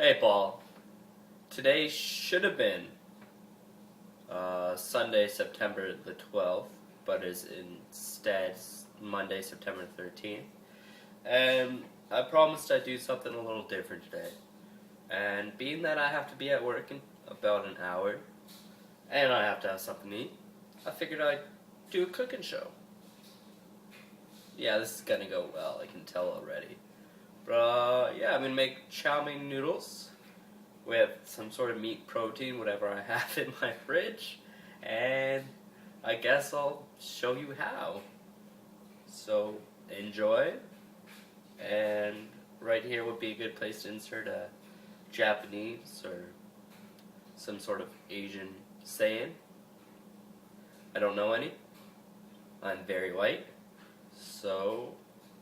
Hey, Paul. Today should have been Sunday, September the 12th, but is instead Monday, September 13th. And I promised I'd do something a little different today. And being that I have to be at work in about an hour, and I have to have something to eat, I figured I'd do a cooking show. Yeah, this is gonna go well, I can tell already. But yeah, I'm gonna make chow mein noodles with some sort of meat protein, whatever I have in my fridge, and I guess I'll show you how. So enjoy, and right here would be a good place to insert a Japanese or some sort of Asian saying. I don't know any. I'm very white. So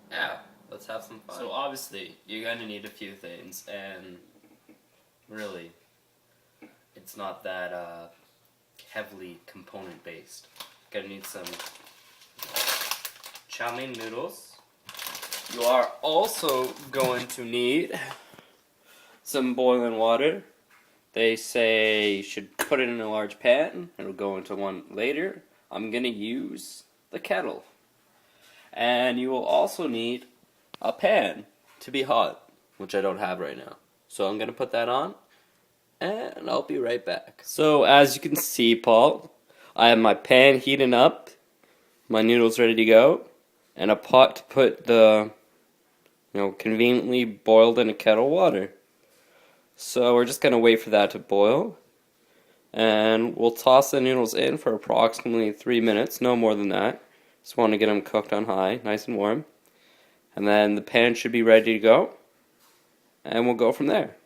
yeah, let's have some fun. So obviously, you're going to need a few things, and really, it's not that heavily component based. Gonna need some chow mein noodles. You are also going to need some boiling water. They say you should put it in a large pan. It'll go into one later. I'm gonna use the kettle. And you will also need a pan to be hot, which I don't have right now. So I'm going to put that on, and I'll be right back. So as you can see, Paul, I have my pan heating up, my noodles ready to go, and a pot to put the, conveniently boiled in a kettle water. So we're just going to wait for that to boil, and we'll toss the noodles in for approximately 3 minutes, no more than that. Just want to get them cooked on high, nice and warm. And then the pan should be ready to go, and we'll go from there.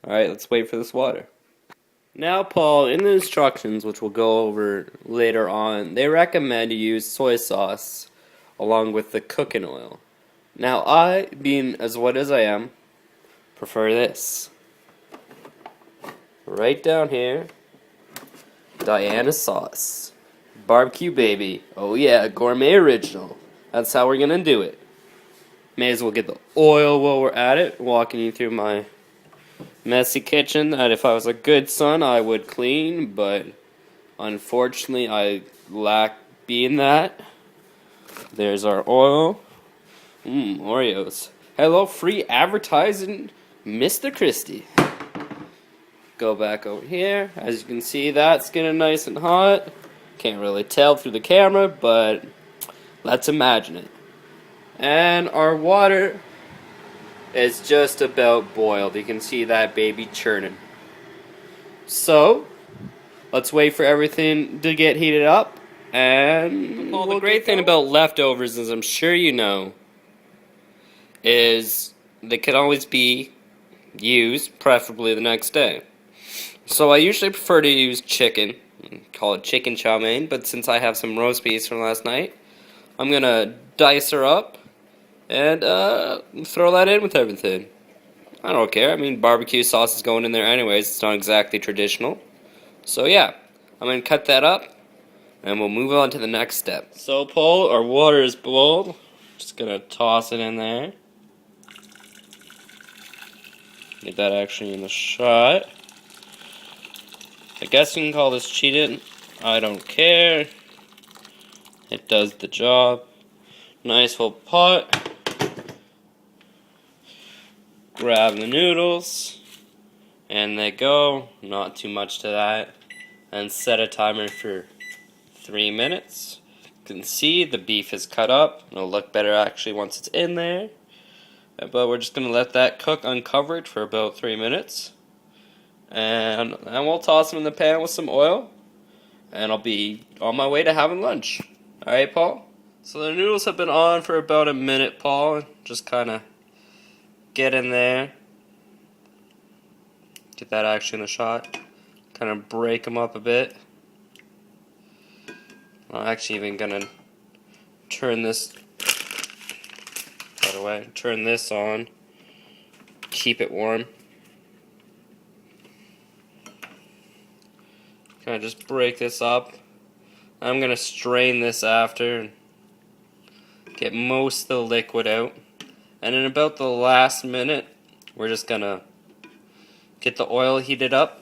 Alright, let's wait for this water. Now, Paul, in the instructions, which we'll go over later on, they recommend you use soy sauce along with the cooking oil. Now, I, being as white as I am, prefer this. Right down here, Diana sauce. Barbecue baby. Oh yeah, gourmet original. That's how we're gonna do it. May as well get the oil while we're at it. Walking you through my messy kitchen that if I was a good son I would clean, but unfortunately I lack being that. There's our oil. Oreos. Hello, free advertising, Mr. Christie. Go back over here. As you can see, that's getting nice and hot. Can't really tell through the camera, but let's imagine it. And our water is just about boiled. You can see that baby churning. So, let's wait for everything to get heated up. And well, the great thing about leftovers, as I'm sure you know, is they can always be used, preferably the next day. So I usually prefer to use chicken. Call it chicken chow mein, but since I have some roast beef from last night, I'm gonna dice her up and throw that in with everything. I don't care. I mean, barbecue sauce is going in there anyways. It's not exactly traditional. So yeah, I'm gonna cut that up, and we'll move on to the next step. So Paul, our water is boiled. Just gonna toss it in there. Get that actually in the shot. I guess you can call this cheating. I don't care. It does the job. Nice full pot. Grab the noodles. And they go. Not too much to that. And set a timer for 3 minutes. You can see the beef is cut up. It'll look better actually once it's in there. But we're just going to let that cook uncovered for about 3 minutes. And we'll toss them in the pan with some oil. And I'll be on my way to having lunch. Alright, Paul? So the noodles have been on for about a minute, Paul. Just kind of get in there. Get that actually in the shot. Kind of break them up a bit. I'm actually even going to turn this, by the way, turn this on. Keep it warm. Kind of just break this up. I'm going to strain this after and get most of the liquid out. And in about the last minute, we're just going to Get the oil heated up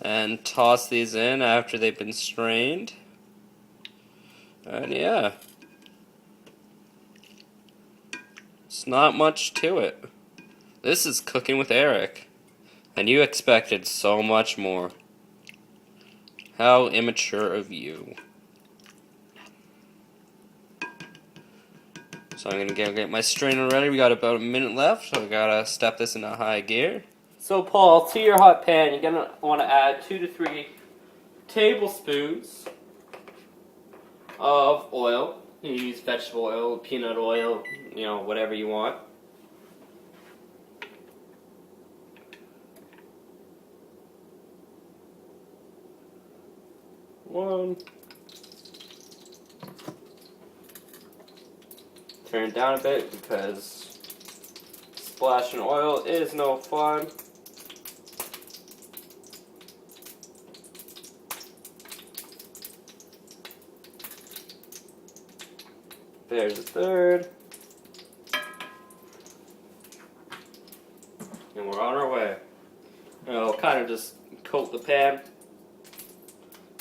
and toss these in after they've been strained. And yeah, it's not much to it. This is Cooking with Eric, and you expected so much more. How immature of you. So I'm gonna get my strainer ready. We got about a minute left, so we gotta step this into high gear. So Paul, to your hot pan, you're gonna want to add 2 to 3 tablespoons of oil. You use vegetable oil, peanut oil, you know, whatever you want. One. Turn it down a bit because splashing oil is no fun. There's a third. And we're on our way. And I'll kind of just coat the pan.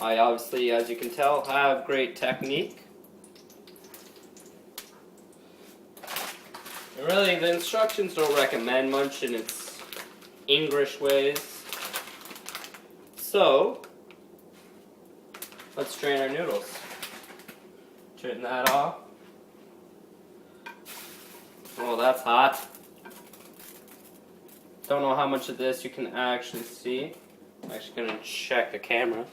I obviously, as you can tell, have great technique. And really, the instructions don't recommend much in its English ways. So, let's strain our noodles. Turn that off. Oh, that's hot. Don't know how much of this you can actually see. I'm actually going to check the camera.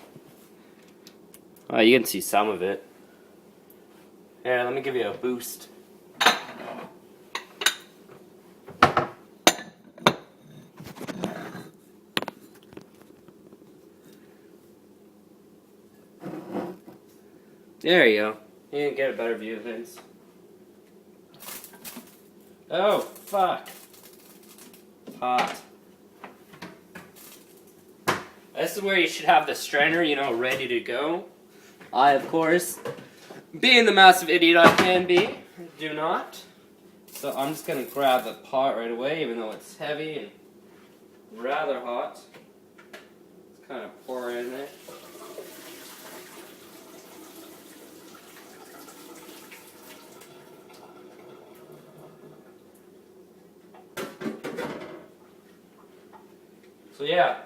Oh, you can see some of it. Here, let me give you a boost. There you go. You can get a better view of things. Oh, fuck. Hot. This is where you should have the strainer, you know, ready to go. I, of course, being the massive idiot I can be, do not. So I'm just going to grab the pot right away, even though it's heavy and rather hot. Just kind of pour it in there. So yeah,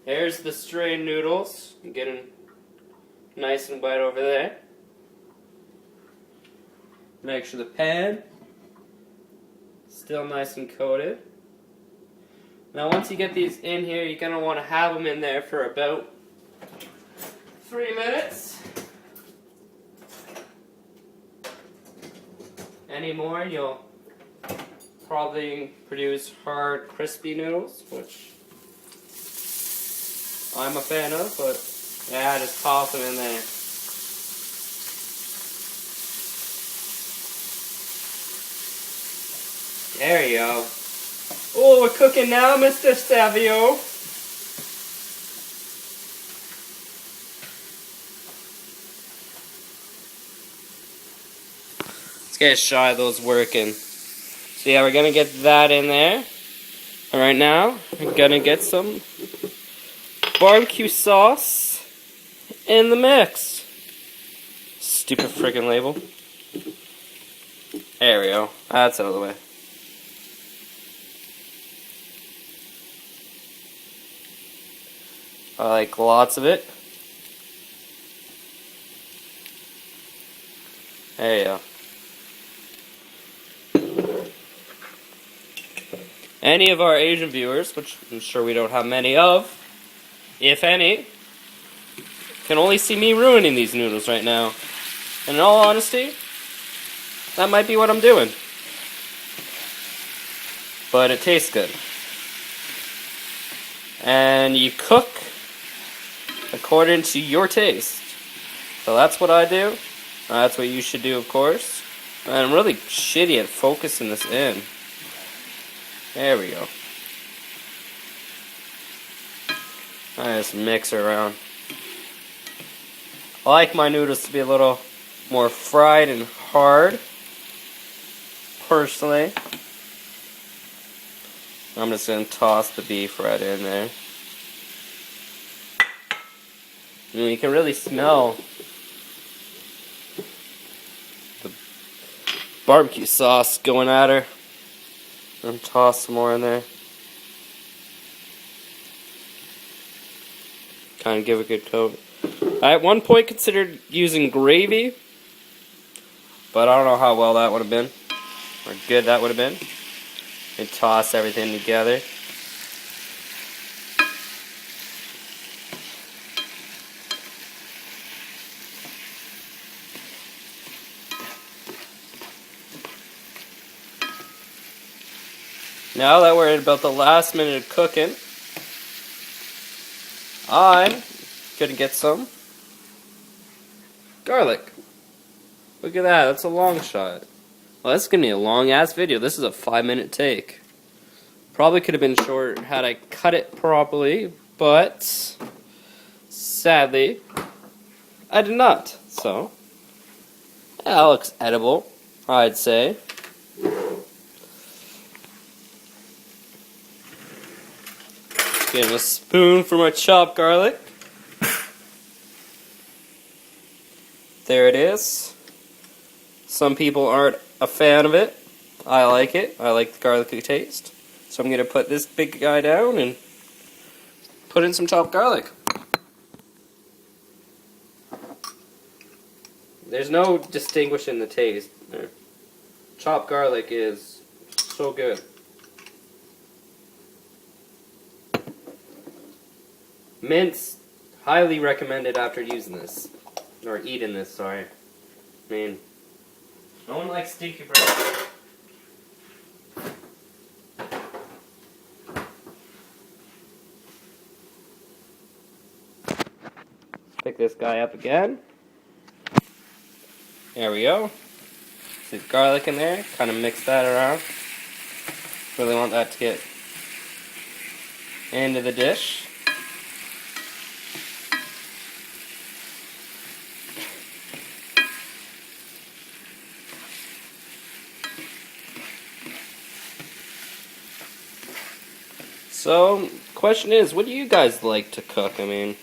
here's the strained noodles, getting nice and wet over there. Make sure the pan still nice and coated. Now once you get these in here, you're going to want to have them in there for about 3 minutes. Any more, you'll probably produce hard, crispy noodles, which I'm a fan of, but yeah, just toss them in there. There you go. Oh, we're cooking now, Mr. Savio. Let's get a shot of those working. So yeah, we're gonna get that in there. And right now, we're gonna get some barbecue sauce in the mix. Stupid friggin' label. There we go. That's out of the way. I like lots of it. There you go. Any of our Asian viewers, which I'm sure we don't have many of, if any, can only see me ruining these noodles right now. And in all honesty, that might be what I'm doing. But it tastes good. And you cook according to your taste. So that's what I do. That's what you should do, of course. And I'm really shitty at focusing this in. There we go. I just mix it around. I like my noodles to be a little more fried and hard, personally. I'm just going to toss the beef right in there. And you can really smell the barbecue sauce going at her. And toss some more in there. Kind of give a good coat. I at one point considered using gravy, but I don't know how well that would have been, or good that would have been. And toss everything together. Now that we're at about the last minute of cooking, I'm gonna get some garlic. Look at that, that's a long shot. Well, that's gonna be a long ass video. This is a 5-minute take. Probably could have been short had I cut it properly, but sadly, I did not. So, yeah, that looks edible, I'd say. Getting a spoon for my chopped garlic. There it is. Some people aren't a fan of it. I like it. I like the garlicky taste. So I'm going to put this big guy down and put in some chopped garlic. There's no distinguishing the taste there. Chopped garlic is so good. Mince, highly recommended after using this. Or eating this, sorry. I mean, no one likes stinky bread. Pick this guy up again. There we go. See the garlic in there. Kind of mix that around. Really want that to get into the dish. So, question is, what do you guys like to cook? I mean,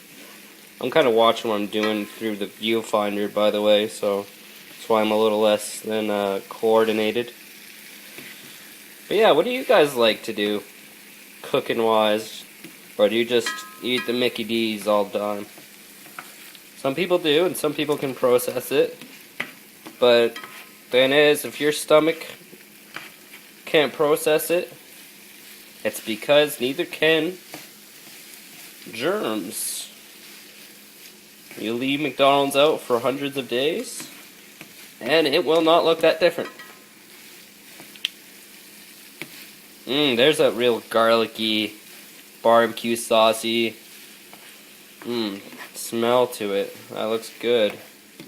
I'm kind of watching what I'm doing through the viewfinder, by the way, so that's why I'm a little less than coordinated. But yeah, what do you guys like to do, cooking-wise? Or do you just eat the Mickey D's all the time? Some people do, and some people can process it. But then is, if your stomach can't process it, it's because neither can germs. You leave McDonald's out for hundreds of days, and it will not look that different. There's that real garlicky, barbecue saucy smell to it. That looks good,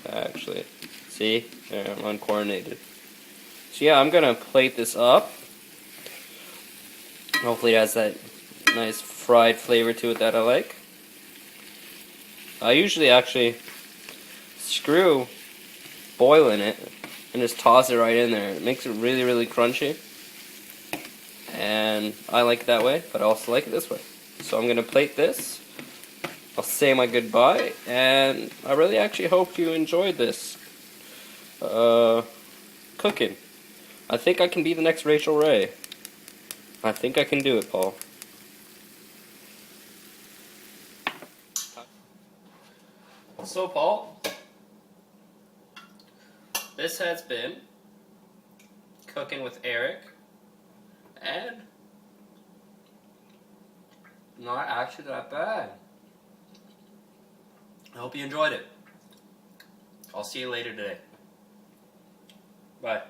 actually. See? There, I'm uncoordinated. So yeah, I'm gonna plate this up. Hopefully it has that nice fried flavor to it that I like. I usually actually screw boiling it and just toss it right in there. It makes it really, really crunchy. And I like it that way, but I also like it this way. So I'm going to plate this. I'll say my goodbye, and I really actually hope you enjoyed this cooking. I think I can be the next Rachel Ray. I think I can do it, Paul. So, Paul, this has been Cooking with Eric, and not actually that bad. I hope you enjoyed it. I'll see you later today. Bye.